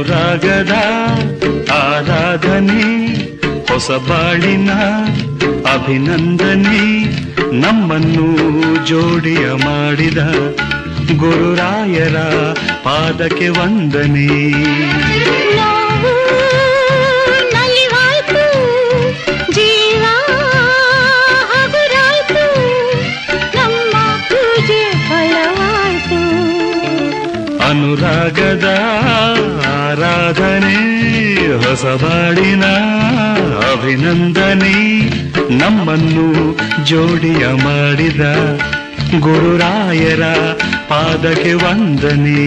ಅನುರಾಗದ ಆರಾಧನೆ ಹೊಸ ಬಾಳಿನ ಅಭಿನಂದನೆ ನಮ್ಮನ್ನು ಜೋಡಿಯ ಮಾಡಿದ ಗುರುರಾಯರ ಪಾದಕ್ಕೆ ವಂದನೆ. ಜೀವ ಹಗುರಾಯ್ತು, ನಮ್ಮ ಪೂಜೆ ಫಲವಾಯ್ತು. ಅನುರಾಗದ ಆರಾಧನೆ ಹೊಸ ಬಾಳಿನ ಅಭಿನಂದನೆ ನಮ್ಮನ್ನು ಜೋಡಿಯ ಮಾಡಿದ ಗುರುರಾಯರ ಪಾದಕ್ಕೆ ವಂದನೆ.